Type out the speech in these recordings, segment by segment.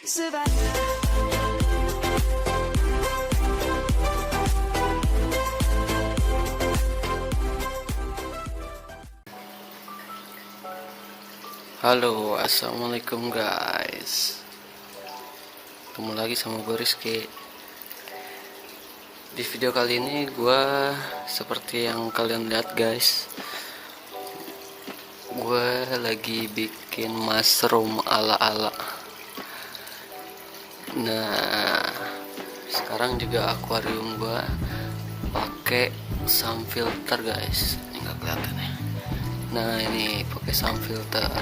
Halo, assalamualaikum guys. Ketemu lagi sama gue Rizky. Di video kali ini gue seperti yang kalian lihat guys, gue lagi bikin mushroom ala-ala. Nah, sekarang juga akuarium gue pakai sun filter guys. Ini nggak kelihatan ya. Nah, ini pakai sun filter.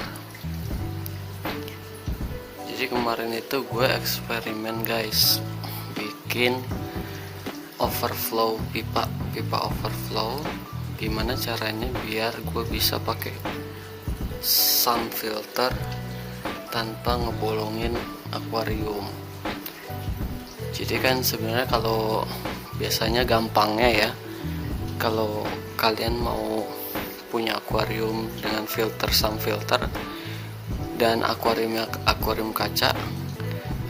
Jadi kemarin itu gue eksperimen guys, bikin overflow pipa overflow. Gimana caranya biar gue bisa pakai sun filter tanpa ngebolongin akuarium. Jadi kan sebenarnya kalau biasanya gampangnya ya, kalau kalian mau punya akuarium dengan filter sun filter dan akuarium kaca,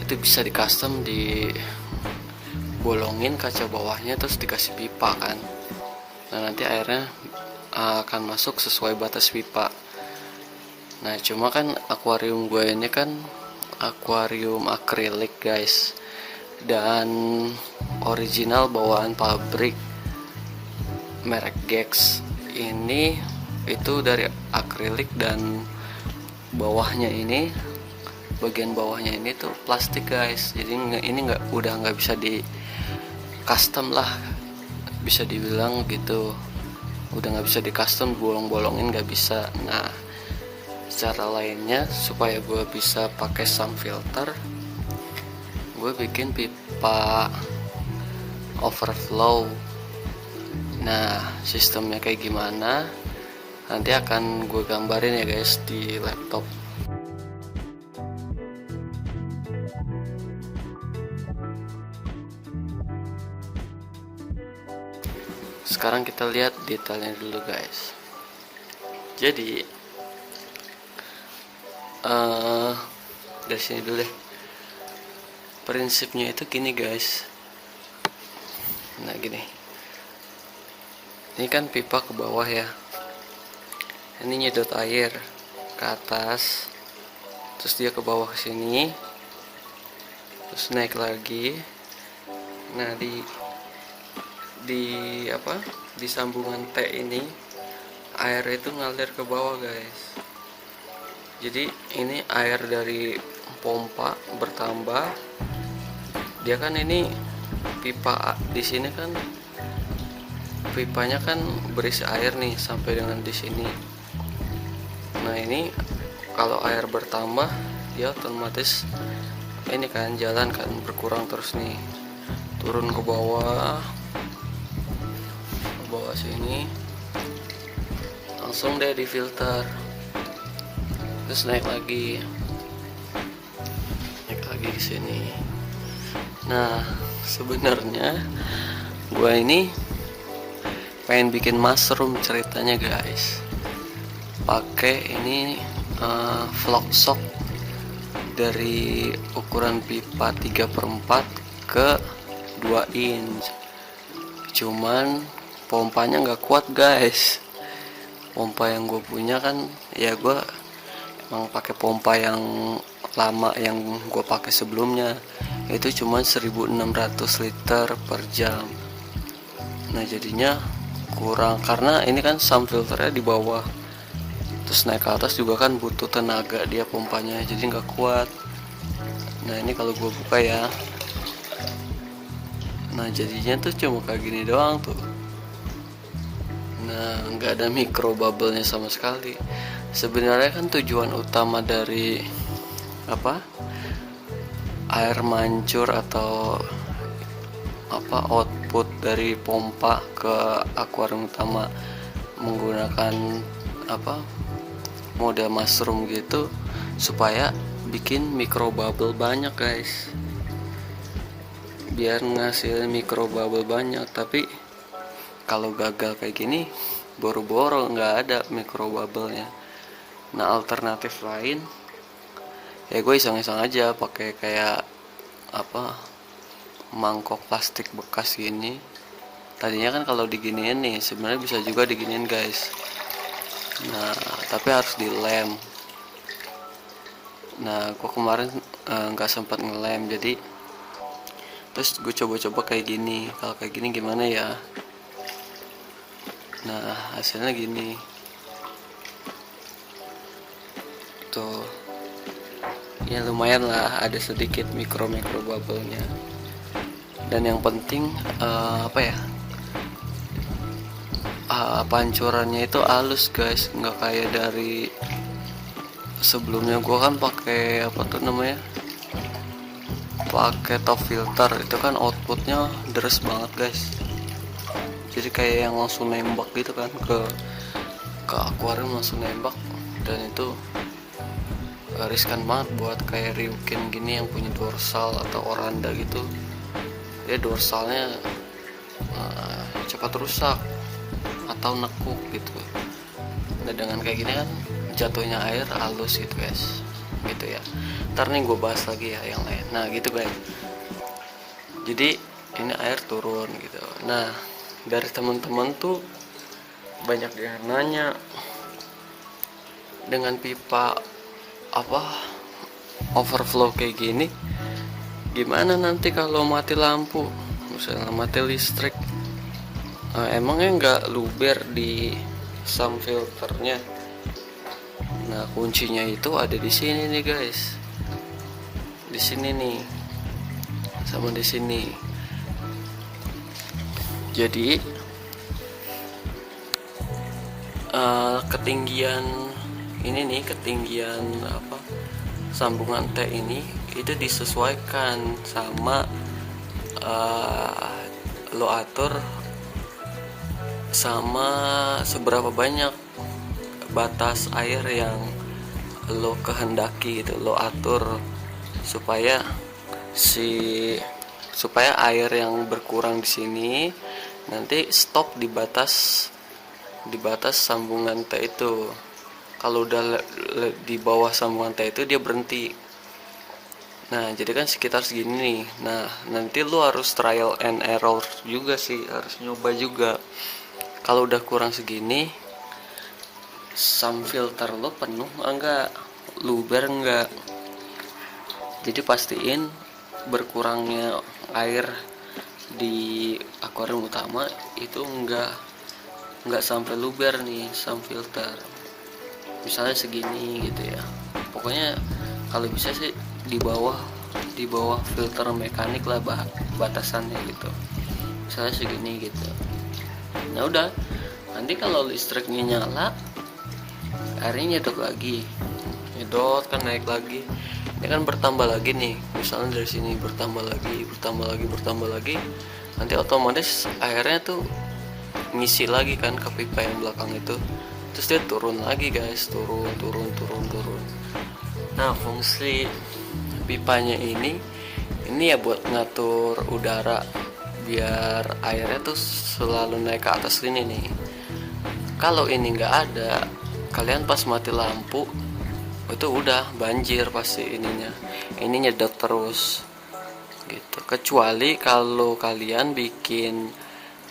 itu bisa di custom, dibolongin kaca bawahnya terus dikasih pipa kan. Nah, nanti airnya akan masuk sesuai batas pipa. Nah, cuma kan akuarium gue ini kan akuarium akrilik guys, dan original bawaan pabrik merek Gex. Ini itu dari akrilik, dan bawahnya ini, bagian bawahnya ini tuh plastik guys. Jadi ini udah nggak bisa di custom lah, bisa dibilang gitu. Udah nggak bisa di custom, bolong-bolongin nggak bisa. Nah, cara lainnya supaya gue bisa pakai sun filter, gue bikin pipa overflow. Nah, sistemnya kayak gimana nanti akan gue gambarin ya guys di laptop. Sekarang kita lihat detailnya dulu guys. Jadi dari sini dulu deh. Prinsipnya itu gini guys. Nah gini, ini kan pipa ke bawah ya, ini nyedot air ke atas, terus dia ke bawah ke sini, terus naik lagi. Nah di sambungan T ini air itu ngalir ke bawah guys. Jadi ini air dari pompa bertambah. Dia kan ini pipa di sini kan, pipanya kan berisi air nih sampai dengan di sini. Nah, ini kalau air bertambah, dia otomatis ini kan jalan kan berkurang terus nih, turun ke bawah sini, langsung deh difilter, terus naik lagi ke sini. Nah, sebenarnya gua ini pengen bikin mushroom ceritanya guys, pakai ini Vlogsock dari ukuran pipa 3/4 ke 2 inch. Cuman pompanya nggak kuat guys. Pompa yang gue punya kan ya, gue emang pakai pompa yang lama yang gue pakai sebelumnya, itu cuma 1600 liter per jam. Nah, jadinya kurang, karena ini kan sun filternya di bawah, terus naik ke atas juga kan butuh tenaga dia pompanya, jadi nggak kuat. Nah, ini kalau gue buka ya, nah jadinya tuh cuma kayak gini doang tuh. Nah, nggak ada micro bubble-nya sama sekali. Sebenarnya kan tujuan utama dari air mancur atau output dari pompa ke akuarium utama menggunakan mode mushroom gitu, supaya bikin micro bubble banyak guys, biar ngasilin micro bubble banyak. Tapi kalau gagal kayak gini, boro-boro nggak ada micro bubble nya. Nah, alternatif lain Ya gue iseng-iseng aja pakai kayak apa, mangkok plastik bekas gini. Tadinya kan kalau diginiin nih sebenarnya bisa juga diginiin guys. Nah tapi harus dilem. Nah gue kemarin nggak sempat ngelem, jadi terus gue coba-coba kayak gini. Kalau kayak gini gimana ya? Nah hasilnya gini tuh, ya lumayan lah, ada sedikit mikro bubble nya. Dan yang penting apa ya, pancurannya itu halus guys, nggak kayak dari sebelumnya. Gue kan pakai apa tuh namanya, pakai top filter, itu kan outputnya deres banget guys, jadi kayak yang langsung nembak gitu kan, ke akuarium langsung nembak. Dan itu riskan banget buat kayak Ryukin gini yang punya dorsal atau oranda gitu, dia dorsalnya cepat rusak atau nekuk gitu. Nah dengan kayak gini kan jatuhnya air halus gitu guys, gitu ya. Ntar nih gue bahas lagi ya yang lain. Nah gitu guys, jadi ini air turun gitu. Nah dari teman-teman tuh banyak yang nanya, dengan pipa apa overflow kayak gini gimana nanti kalau mati lampu, misalnya mati listrik, emangnya nggak luber di sump filternya? Nah kuncinya itu ada di sini nih guys, di sini nih sama di sini. Jadi ketinggian ini nih, ketinggian apa sambungan T ini itu disesuaikan sama lo atur sama seberapa banyak batas air yang lo kehendaki gitu, lo atur supaya supaya air yang berkurang di sini nanti stop di batas sambungan T itu. Kalau udah di bawah sambungan T itu dia berhenti. Nah jadi kan sekitar segini nih. Nah nanti lu harus trial and error juga sih, harus nyoba juga. Kalau udah kurang segini, sump filter lo penuh enggak, luber enggak. Jadi pastiin berkurangnya air di akuarium utama itu enggak sampai luber nih sump filter. Misalnya segini gitu ya. Pokoknya kalau bisa sih di bawah filter mekanik lah batasannya gitu. Misalnya segini gitu. Nah udah, nanti kalau listriknya nyala, airnya nyedot kan naik lagi. Ini kan bertambah lagi nih. Misalnya dari sini bertambah lagi. Nanti otomatis airnya tuh ngisi lagi kan ke pipa yang belakang itu. Terus dia turun lagi guys, turun. Nah fungsi pipanya ini ya buat ngatur udara biar airnya tuh selalu naik ke atas sini nih. Kalau ini nggak ada, kalian pas mati lampu itu udah banjir pasti ini nyedot terus gitu. Kecuali kalau kalian bikin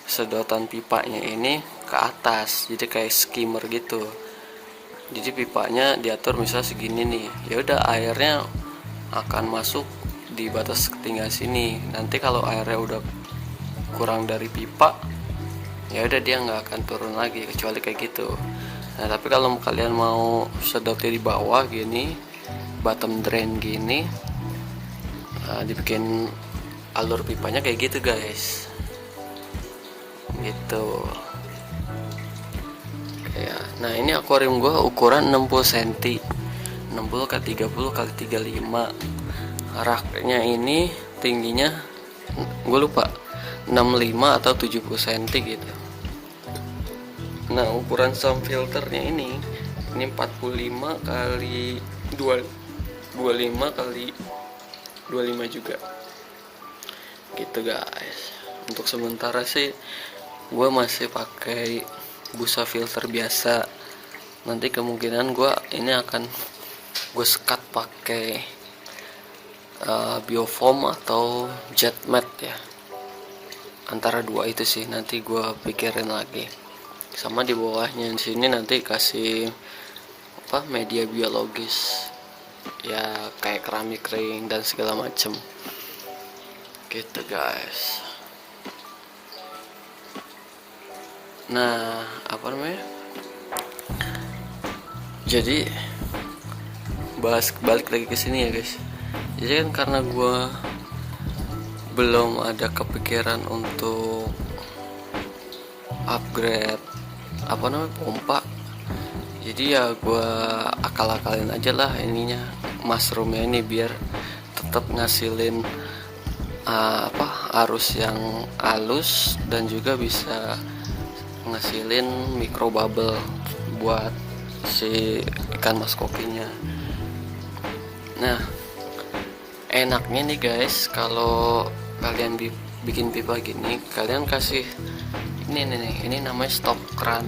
sedotan pipanya ini ke atas, jadi kayak skimmer gitu. Jadi pipanya diatur misal segini nih, ya udah airnya akan masuk di batas ketinggian sini. Nanti kalau airnya udah kurang dari pipa, ya udah dia nggak akan turun lagi, kecuali kayak gitu. Nah tapi kalau kalian mau sedotnya di bawah gini, bottom drain gini, dibikin alur pipanya kayak gitu guys, gitu. Ya, nah ini akuarium gue ukuran 60 cm, 60 x 30 x 35. Raknya ini tingginya gue lupa 65 atau 70 cm gitu. Nah ukuran sump filternya ini 45 kali 25 kali 25 juga gitu guys. Untuk sementara sih gue masih pakai busa filter biasa. Nanti kemungkinan gue ini akan gue sekat pakai biofoam atau jet mat ya, antara dua itu sih, nanti gue pikirin lagi. Sama di bawahnya di sini nanti kasih media biologis ya, kayak keramik ring dan segala macem gitu guys. Nah jadi balik lagi ke sini ya guys. Jadi kan karena gue belum ada kepikiran untuk upgrade pompa, jadi ya gue akal-akalin aja lah ininya, mushroomnya ini, biar tetap ngasilin arus yang halus dan juga bisa ngasilin micro bubble buat si ikan mas kokinya. Nah, enaknya nih guys, kalau kalian bikin pipa gini, kalian kasih ini namanya stop kran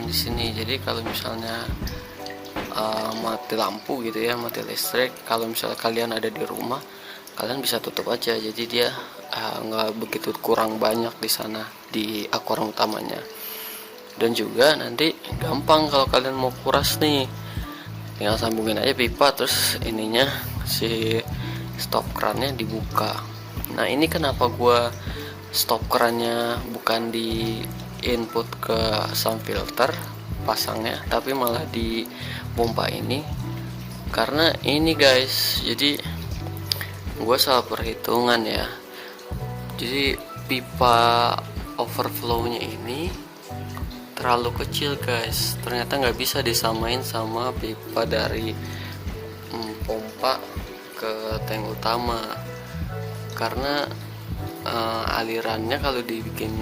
di sini. Jadi kalau misalnya mati lampu gitu ya, mati listrik, kalau misalnya kalian ada di rumah, kalian bisa tutup aja, jadi dia nggak begitu kurang banyak di sana di akuarium utamanya. Dan juga nanti gampang kalau kalian mau kuras nih, tinggal sambungin aja pipa, terus ininya si stop krannya dibuka. Nah ini kenapa gua stop krannya bukan di input ke sound filter pasangnya, tapi malah di pompa ini, karena ini guys, jadi gua salah perhitungan ya. Jadi pipa overflow-nya ini terlalu kecil guys, ternyata nggak bisa disamain sama pipa dari pompa ke tank utama, karena alirannya kalau dibikin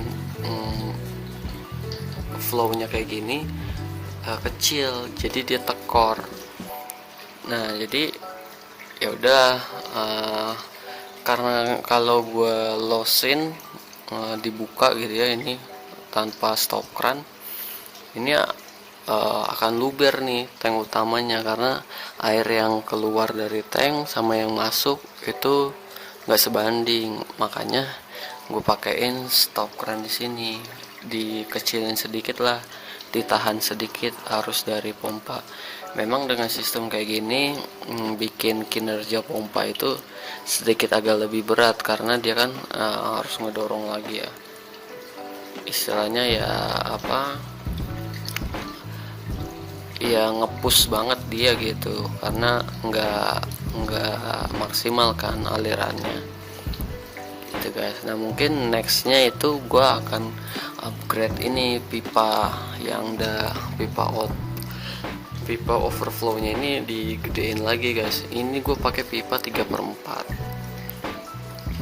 flow-nya kayak gini kecil, jadi dia tekor. Nah jadi ya udah, karena kalau gue losin dibuka gitu ya, ini tanpa stop kran, ini akan luber nih tank utamanya, karena air yang keluar dari tank sama yang masuk itu nggak sebanding. Makanya gue pakein stop kran di sini, dikecilin sedikit lah, ditahan sedikit arus dari pompa. Memang dengan sistem kayak gini bikin kinerja pompa itu sedikit agak lebih berat, karena dia kan harus ngedorong lagi ya, istilahnya ya ngepush banget dia gitu, karena nggak maksimal kan alirannya gitu guys. Nah mungkin nextnya itu gue akan upgrade ini pipa yang pipa overflow-nya ini digedein lagi guys. Ini gue pakai pipa 3/4.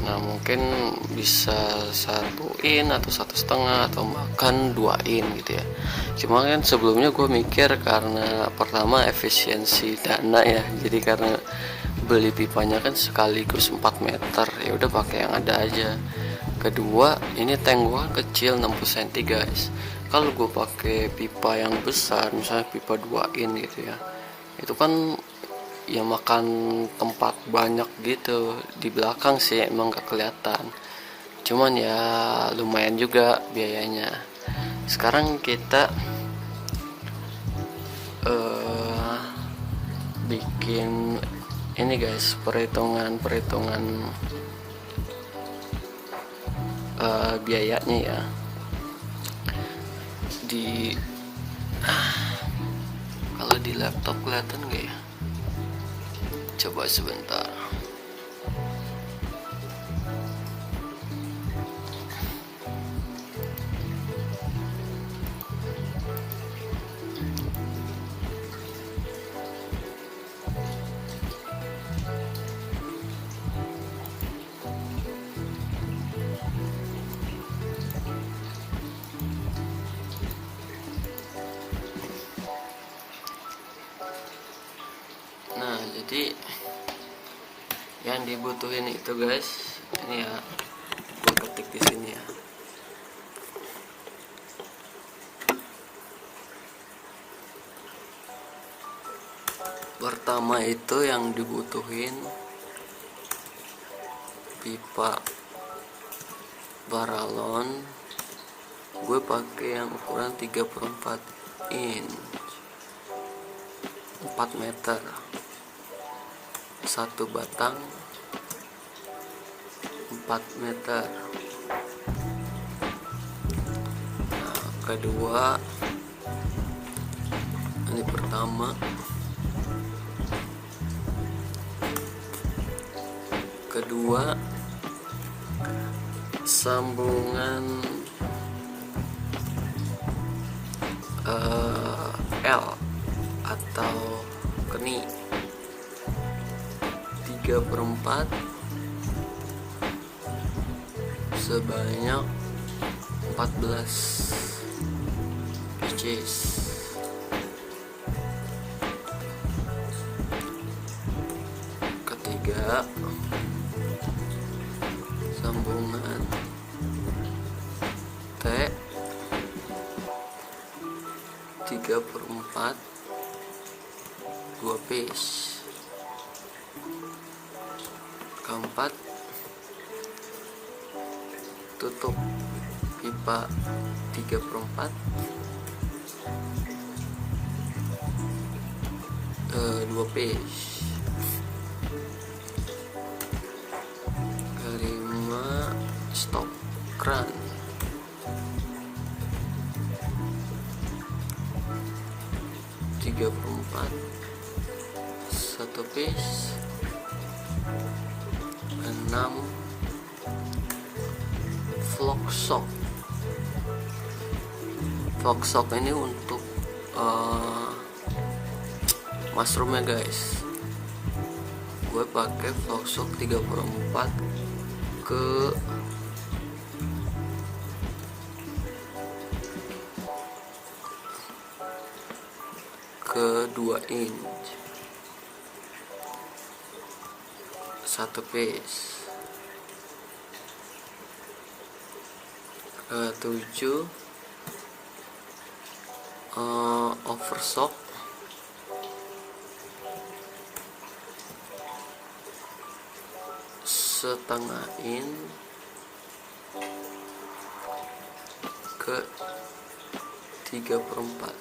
Nah mungkin bisa 1 in atau 1,5 atau bahkan 2 in gitu ya. Cuma kan sebelumnya gue mikir, karena pertama efisiensi dana ya, jadi karena beli pipanya kan sekaligus 4 meter, ya udah pakai yang ada aja. Kedua, ini tank gue kan kecil 60 cm guys. Kalau gue pakai pipa yang besar, misalnya pipa 2 in gitu ya, itu kan ya makan tempat banyak gitu. Di belakang sih emang gak kelihatan, cuman ya lumayan juga biayanya. Sekarang kita bikin ini guys, perhitungan biayanya ya. Kalau di laptop kelihatan gak ya? Coba sebentar. Nah jadi yang dibutuhin itu guys, ini ya, gue ketik di sini ya. Pertama itu yang dibutuhin pipa paralon. Gue pakai yang ukuran 3/4 inch, 4 meter, satu batang 4 meter. Nah, kedua, ini pertama, kedua sambungan L atau keni 3/4 sebanyak 14 pieces. Ketiga, sambungan T 3/4 2 piece. Keempat, tutup pipa 3/4 2 piece. Kelima, stop kran 3/4 1 piece. 6, vlog sock. Vlog sock ini untuk mushroomnya guys. Gue pakai vlog sock 3/4 ke 2 inch, 1 piece. 7, oversock setengah in ke 3/4.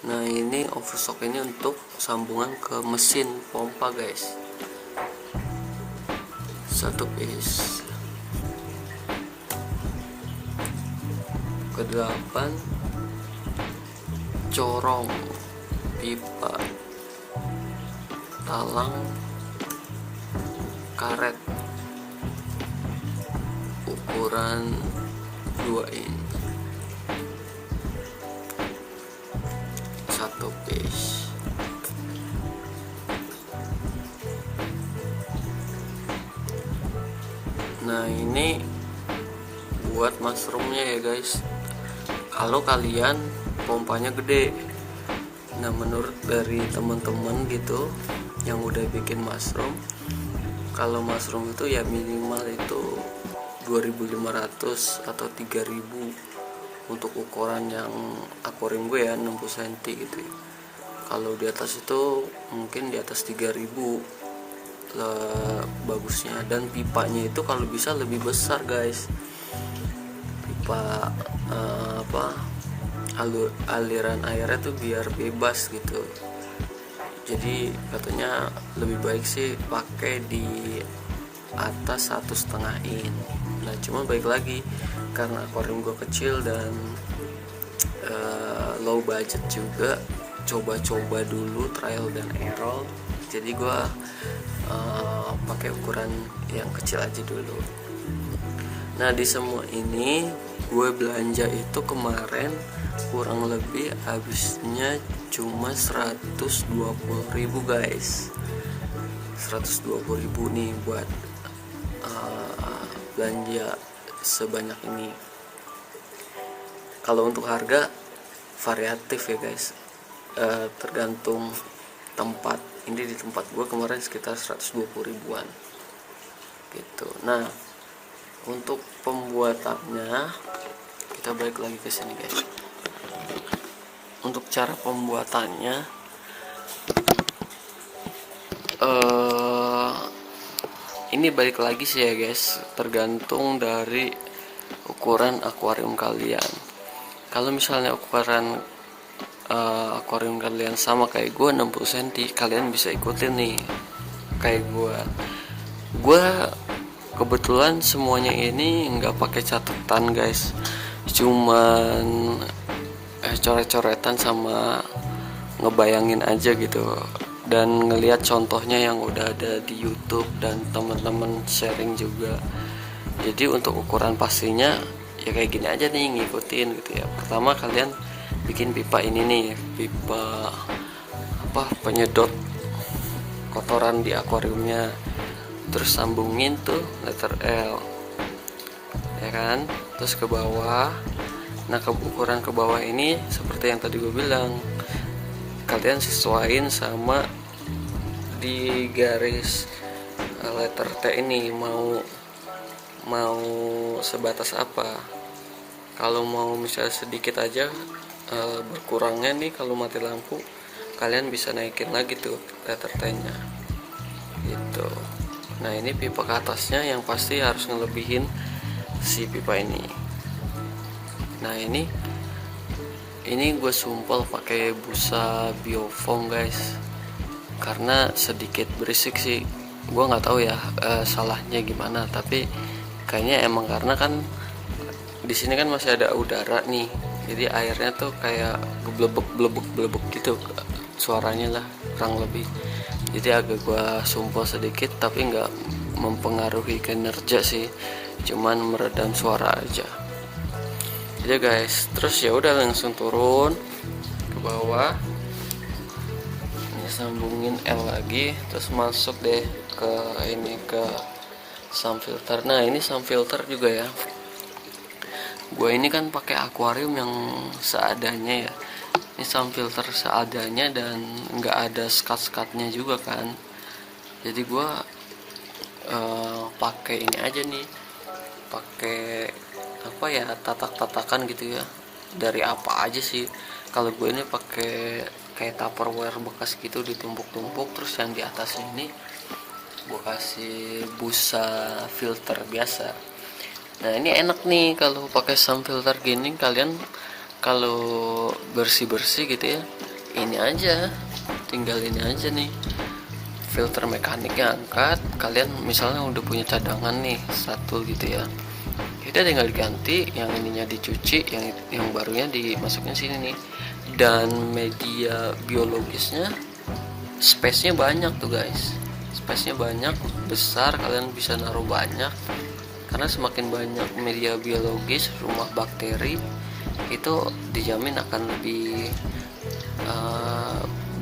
Nah, ini oversock ini untuk sambungan ke mesin pompa guys, 1 piece. Ke-8, corong pipa talang karet ukuran 2 inch, 1 piece. Nah, ini buat mushroomnya ya guys. Kalau kalian pompanya gede, nah menurut dari teman-teman gitu yang udah bikin mushroom, kalau mushroom itu ya minimal itu 2.500 atau 3.000 untuk ukuran yang akuarium gue ya, 60 cm gitu ya. Kalau di atas itu mungkin di atas 3.000 bagusnya. Dan pipanya itu kalau bisa lebih besar guys, pipa aliran airnya tuh biar bebas gitu. Jadi katanya lebih baik sih pakai di atas 1,5 in. Nah, cuma baik lagi karena akuarium gue kecil dan low budget juga, coba-coba dulu, trial dan error. Jadi gue pakai ukuran yang kecil aja dulu. Nah, di semua ini gue belanja itu kemarin kurang lebih habisnya cuma 120.000 guys. 120.000 nih buat belanja sebanyak ini. Kalau untuk harga variatif ya guys, tergantung tempat. Ini di tempat gue kemarin sekitar 120.000-an gitu. Nah, untuk pembuatannya kita balik lagi ke sini guys. untuk cara pembuatannya, eh ini balik lagi sih ya guys, tergantung dari ukuran akuarium kalian. Kalau misalnya ukuran akuarium kalian sama kayak gue 60 cm, kalian bisa ikutin nih kayak gue kebetulan semuanya ini nggak pakai catatan guys, cuman coret-coretan sama ngebayangin aja gitu, dan ngelihat contohnya yang udah ada di YouTube dan teman-teman sharing juga. Jadi untuk ukuran pastinya ya kayak gini aja nih, ngikutin gitu ya. Pertama kalian bikin pipa ini nih, pipa penyedot kotoran di akuariumnya, terus sambungin tuh letter L ya kan, terus ke bawah. Nah ukuran ke bawah ini seperti yang tadi gue bilang, kalian sesuaiin sama di garis letter T ini mau sebatas apa. Kalau mau misalnya sedikit aja berkurangnya nih kalau mati lampu, kalian bisa naikin lagi tuh letter T nya gitu. Nah ini pipa ke atasnya yang pasti harus ngelebihin si pipa ini. Nah ini gue sumpel pakai busa biofoam guys, karena sedikit berisik sih. Gue nggak tahu ya salahnya gimana, tapi kayaknya emang karena kan di sini kan masih ada udara nih, jadi airnya tuh kayak blebek gitu suaranya lah kurang lebih. Jadi agak gue sumpel sedikit, tapi nggak mempengaruhi kinerja sih, cuman meredam suara aja. Jadi guys, terus ya udah langsung turun ke bawah, ini sambungin L lagi, terus masuk deh ke sump filter. Nah ini sump filter juga ya, gue ini kan pakai akuarium yang seadanya ya. Ini sump filter seadanya dan nggak ada skat-skatnya juga kan. Jadi gue pakai ini aja nih, pakai tatak-tatakan gitu ya, dari apa aja sih. Kalau gue ini pakai kayak tupperware bekas gitu, ditumpuk-tumpuk, terus yang di atasnya ini gue kasih busa filter biasa. Nah ini enak nih kalau pakai sump filter gini, kalian kalau bersih gitu ya, ini aja, tinggal ini aja nih, filter mekaniknya angkat. Kalian misalnya udah punya cadangan nih satu gitu ya, kita tinggal diganti, yang ininya dicuci, yang barunya dimasuknya sini nih. Dan media biologisnya space-nya banyak tuh guys, space-nya banyak, besar, kalian bisa naruh banyak. Karena semakin banyak media biologis, rumah bakteri, itu dijamin akan lebih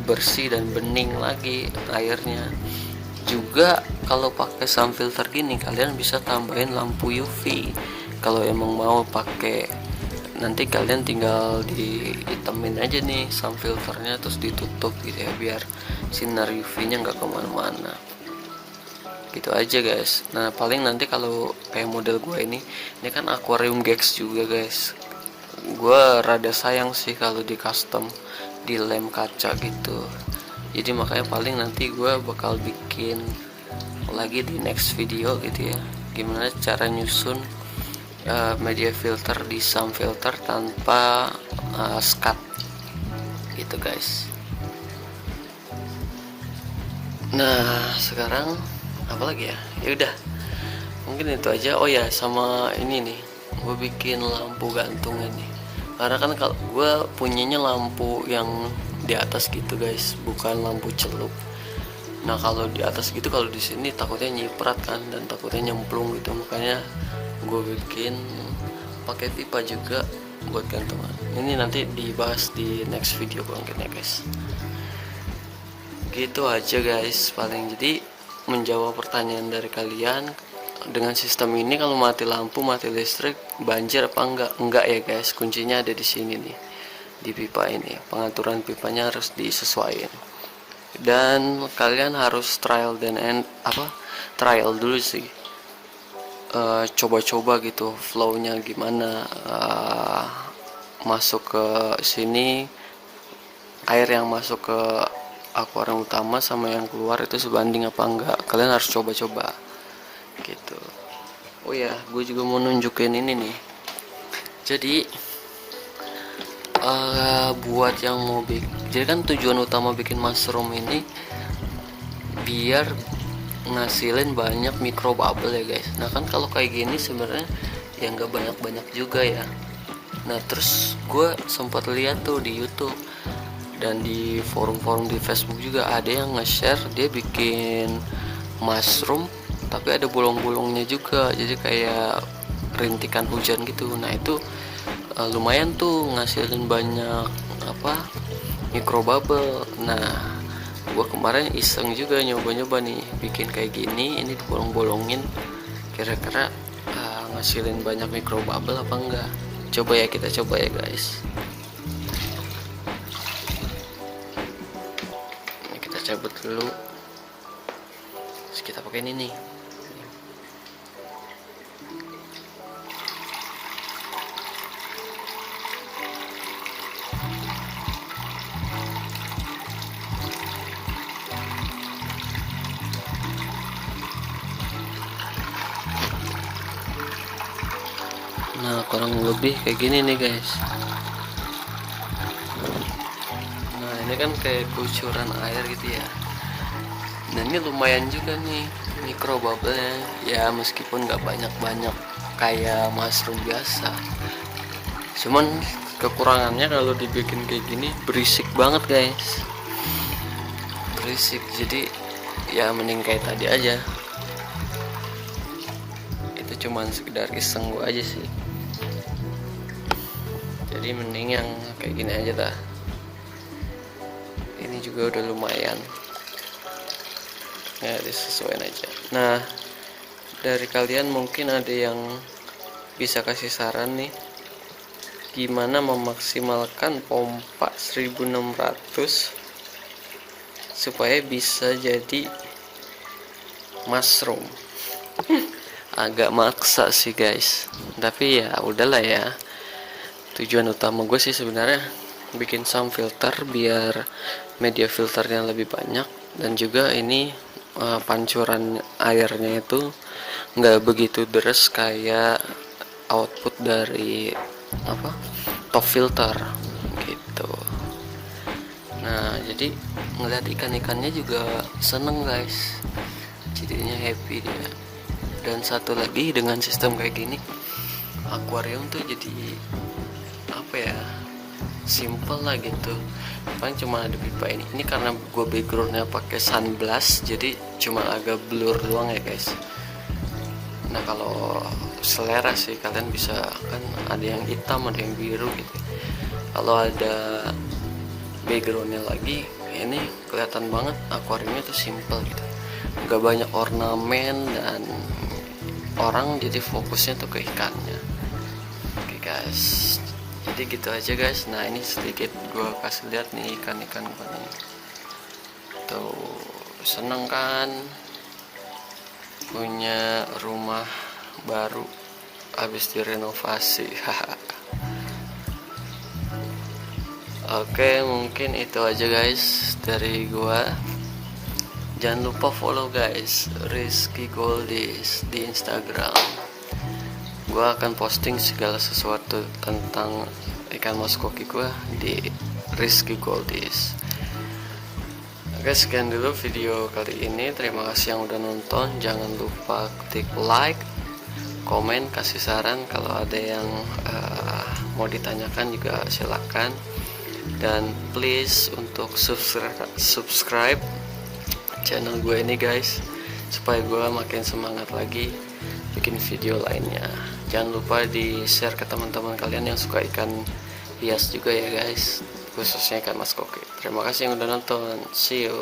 bersih dan bening lagi airnya. Juga kalau pakai sump filter gini, kalian bisa tambahin lampu UV kalau emang mau pakai. Nanti kalian tinggal dihitamin aja nih sump filternya, terus ditutup gitu ya, biar sinar UV nya nggak kemana-mana gitu aja guys. Nah paling nanti kalau kayak model gue ini kan akuarium Gex juga guys, gue rada sayang sih kalau di custom di lem kaca gitu. Jadi makanya paling nanti gue bakal bikin lagi di next video gitu ya, gimana cara nyusun media filter di sump filter tanpa skat gitu guys. Nah sekarang apa lagi ya, ya udah mungkin itu aja. Oh ya, sama ini nih, gue bikin lampu gantungnya nih, karena kan kalau gue punyanya lampu yang di atas gitu guys, bukan lampu celup. Nah kalau di atas gitu, kalau di sini takutnya nyiprat kan, dan takutnya nyemplung gitu, makanya gue bikin pakai pipa juga buat gantungan. Ini nanti dibahas di next video mungkin ya guys. Gitu aja guys paling. Jadi menjawab pertanyaan dari kalian, dengan sistem ini kalau mati lampu, mati listrik, banjir apa enggak ya guys, kuncinya ada di sini nih, di pipa ini. Pengaturan pipanya harus disesuaikan, dan kalian harus trial dulu sih, coba-coba gitu flownya gimana, masuk ke sini air yang masuk ke akuarium utama sama yang keluar itu sebanding apa enggak. Kalian harus coba-coba gitu. Oh ya, gue juga mau nunjukin ini nih. Jadi buat yang mau jadi kan tujuan utama bikin mushroom ini biar ngasilin banyak micro bubble ya guys. Nah kan kalau kayak gini sebenarnya ya nggak banyak-banyak juga ya. Nah terus gue sempat lihat tuh di YouTube dan di forum-forum di Facebook juga ada yang nge-share dia bikin mushroom tapi ada bolong-bolongnya juga, jadi kayak rintikan hujan gitu. Nah itu lumayan tuh ngasilin banyak mikrobubble. Nah gua kemarin iseng juga nyoba-nyoba nih bikin kayak gini, ini dibolong-bolongin, kira-kira ngasilin banyak mikrobubble apa enggak. Coba ya, kita coba ya guys. Ini kita cabut dulu, terus kita pakai ini nih. Nah kurang lebih kayak gini nih guys. Nah ini kan kayak kucuran air gitu ya. Nah ini lumayan juga nih mikrobubble-nya ya, meskipun nggak banyak-banyak kayak mushroom biasa. Cuman kekurangannya kalau dibikin kayak gini berisik banget guys, berisik. Jadi ya mending kayak tadi aja. Itu cuman sekedar iseng gua aja sih. Jadi mending yang kayak gini aja dah. Ini juga udah lumayan ya, disesuaikan aja. Nah dari kalian mungkin ada yang bisa kasih saran nih gimana memaksimalkan pompa 1600 supaya bisa jadi mushroom. Agak maksa sih guys, tapi ya udahlah ya. Tujuan utama gue sih sebenarnya bikin sound filter biar media filternya lebih banyak, dan juga ini pancuran airnya itu nggak begitu deras kayak output dari top filter gitu. Nah jadi ngeliat ikan-ikannya juga seneng guys, jadinya happy dia. Dan satu lagi, dengan sistem kayak gini akuarium tuh jadi simple lah gitu. Paling cuma ada pipa ini karena gue backgroundnya pakai sunblast jadi cuma agak blur doang ya guys. Nah kalau selera sih kalian bisa kan, ada yang hitam ada yang biru gitu. Kalau ada backgroundnya lagi ini kelihatan banget akuariumnya tuh simple gitu, nggak banyak ornamen dan orang jadi fokusnya tuh ke ikannya. Oke guys, jadi gitu aja guys. Nah ini sedikit gue kasih lihat nih ikan-ikan gue nih. Tuh seneng kan punya rumah baru habis direnovasi. Oke mungkin itu aja guys dari gue. Jangan lupa follow guys Rizky Goldies di Instagram. Gue akan posting segala sesuatu tentang ikan mas koki gue di Rizky Goldies. Oke sekian dulu video kali ini. Terima kasih yang udah nonton. Jangan lupa klik like, komen, kasih saran. Kalau ada yang mau ditanyakan juga silakan. Dan please untuk subscribe channel gue ini guys, supaya gue makin semangat lagi bikin video lainnya. Jangan lupa di share ke teman-teman kalian yang suka ikan hias juga ya guys, khususnya ikan mas koki. Terima kasih yang udah nonton, see you.